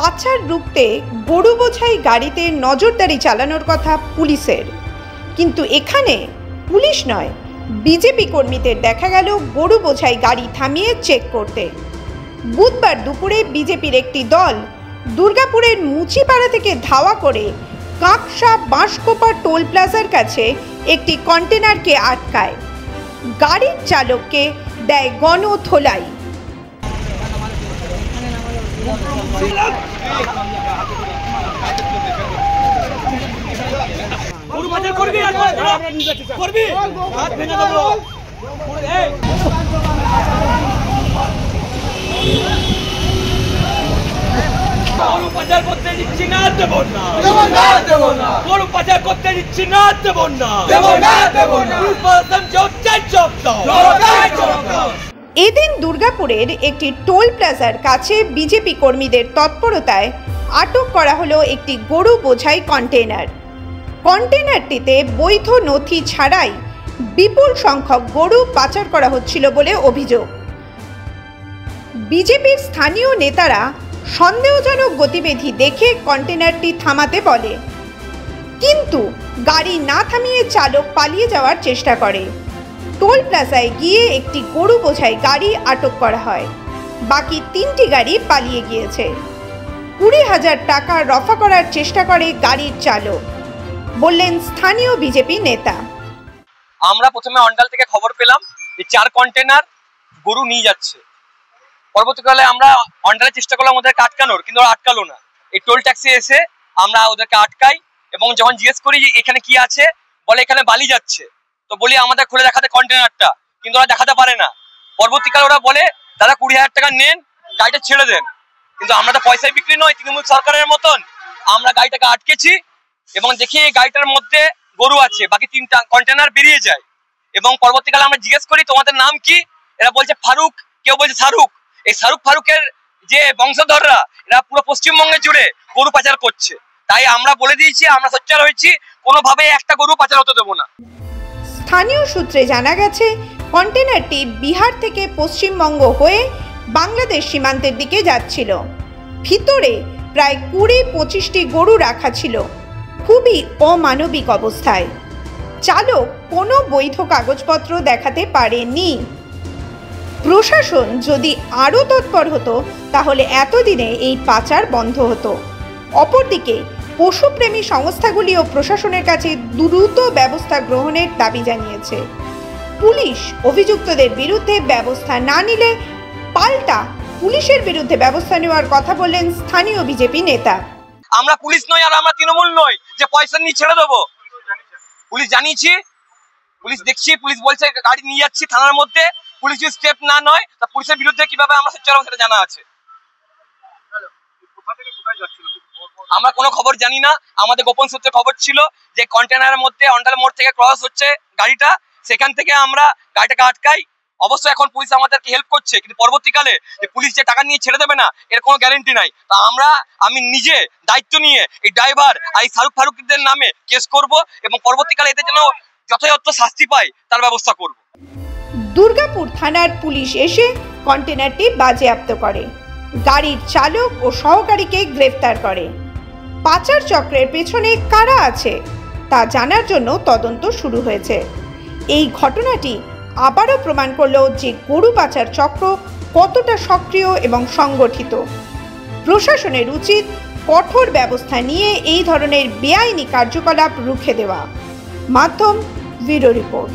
পাচার রুখতে গরু বোঝাই গাড়িতে নজরদারি চালানোর কথা পুলিশের, কিন্তু এখানে পুলিশ নয় বিজেপি কর্মীদের দেখা গেল গরু বোঝাই গাড়ি থামিয়ে চেক করতে। বুধবার দুপুরে বিজেপির একটি দল দুর্গাপুরের মুচিপাড়া থেকে ধাওয়া করে কাঁকসা বাঁশকোপা টোল প্লাজার কাছে একটি কন্টেনারকে আটকায়। গাড়ির চালককে দেয় গণধোলাই। গরু পাচার করতে দিচ্ছি না, দেব না, গরু পাচার করতে দিচ্ছি না, দেব না। এদিন দুর্গাপুরের একটি টোল প্লাজার কাছে বিজেপি কর্মীদের তৎপরতায় আটক করা হলো একটি গরু বোঝাই কন্টেনার। কন্টেনারটিতে বৈধ নথি ছাড়াই বিপুল সংখ্যক গরু পাচার করা হচ্ছিল বলে অভিযোগ। বিজেপির স্থানীয় নেতারা সন্দেহজনক গতিবিধি দেখে কন্টেনারটি থামাতে বলে, কিন্তু গাড়ি না থামিয়ে চালক পালিয়ে যাওয়ার চেষ্টা করে। টোল প্লাজায় গিয়ে একটি গরু বোঝাই গাড়ি আটক করা হয়, বাকি 3টি গাড়ি পালিয়ে গিয়েছে। 20,000 টাকা রফা করার চেষ্টা করে গাড়ির চালক, বললেন স্থানীয় বিজেপি নেতা। আমরা প্রথমে অন্ডাল থেকে খবর পেলাম যে 4 কন্টেনার গরু নিয়ে যাচ্ছে। পরবর্তীকালে আমরা অন্ডালের চেষ্টা করলাম ওদেরকে আটকানোর, কিন্তু ওরা আটকালো না। এই টোল ট্যাক্সি এসে আমরা ওদেরকে আটকাই এবং যখন জিজ্ঞেস করি যে এখানে কি আছে, বলে এখানে বালি যাচ্ছে। তো বলি আমাদের খুলে দেখাতে কন্টেনারটা, কিন্তু ওরা দেখাতে পারে না। পরবর্তীকালে ওরা বলে দাদা 20,000 টাকা নেন, গাড়িটা ছেড়ে দেন। কিন্তু আমরা তো পয়সায় বিক্রি নয়, তৃণমূল সরকারের মতন। আমরা গাড়িটাকে আটকেছি এবং দেখি এই গাড়িটার মধ্যে গরু আছে, বাকি 3টা কন্টেনার বেরিয়ে যায়। এবং পরবর্তীকালে আমরা জিজ্ঞেস করি তোমাদের নাম কি, এরা বলছে ফারুক, কেউ বলছে শাহরুখ। এই শাহরুখ ফারুকের যে বংশধররা এরা পুরো পশ্চিমবঙ্গে জুড়ে গরু পাচার করছে। তাই আমরা বলে দিয়েছি, আমরা সোচ্চার হয়েছি, কোনোভাবে একটা গরু পাচার হতে দেবো না। স্থানীয় সূত্রে জানা গেছে কন্টেনারটি বিহার থেকে পশ্চিমবঙ্গ হয়ে বাংলাদেশ সীমান্তের দিকে যাচ্ছিল। ভিতরে প্রায় 20-25টি গরু রাখা ছিল, খুবই অমানবিক অবস্থায়। চালক কোনো বৈধ কাগজপত্র দেখাতে পারেনি। প্রশাসন যদি আরও তৎপর হতো তাহলে এতদিনে এই পাচার বন্ধ হতো। অপরদিকে পশুপ্রেমী সংস্থাগুলিও প্রশাসনের কাছে দ্রুত ব্যবস্থা গ্রহণের দাবি জানিয়েছে। পুলিশ অভিযুক্তদের বিরুদ্ধে ব্যবস্থা না নিলে পাল্টা পুলিশের বিরুদ্ধে ব্যবস্থা নেওয়ার কথা বললেন স্থানীয় বিজেপি নেতা। আমরা পুলিশ নই আর আমরা তৃণমূল নই যে পয়সা নিয়ে ছেড়ে দেবো। পুলিশ জানিয়েছি, পুলিশ দেখছি, পুলিশ বলছে গাড়ি নিয়ে যাচ্ছি থানার মধ্যে। পুলিশ যদি স্টেপ না নয় তা পুলিশের বিরুদ্ধে কিভাবে আমরা সোচ্চার হবো সেটা জানা আছে। আমরা কোনো খবর জানি না, আমাদের গোপন সূত্রে খবর ছিল যে কন্টেনারের মধ্যে অন্ডাল মোড় থেকে ক্রস হচ্ছে গাড়িটা, সেখান থেকে আমরা গাড়িটাকে আটকাই। অবশ্যই এখন পুলিশ আমাদেরকে হেল্প করছে, কিন্তু পরবর্তীকালে যে পুলিশ যে টাকা নিয়ে ছেড়ে দেবে না এর কোনো গ্যারেন্টি নাই। তা আমি নিজে দায়িত্ব নিয়ে এই ড্রাইভার আর এই শাহরুখ ফারুকদের নামে কেস করব এবং পরবর্তীকালে এদের যেন যথাযথ শাস্তি পায় তার ব্যবস্থা করব। দুর্গাপুর থানার পুলিশ এসে কন্টেনারটি বাজেয়াপ্ত করে, গাড়ির চালক ও সহকারীকে গ্রেফতার করে। পাচার চক্রের পেছনে কারা আছে তা জানার জন্য তদন্ত শুরু হয়েছে। এই ঘটনাটি আবারও প্রমাণ করল যে গরু পাচার চক্র কতটা সক্রিয় এবং সংগঠিত। প্রশাসনের উচিত কঠোর ব্যবস্থা নিয়ে এই ধরনের বেআইনি কার্যকলাপ রুখে দেওয়া। মাধ্যম ব্যুরো রিপোর্ট।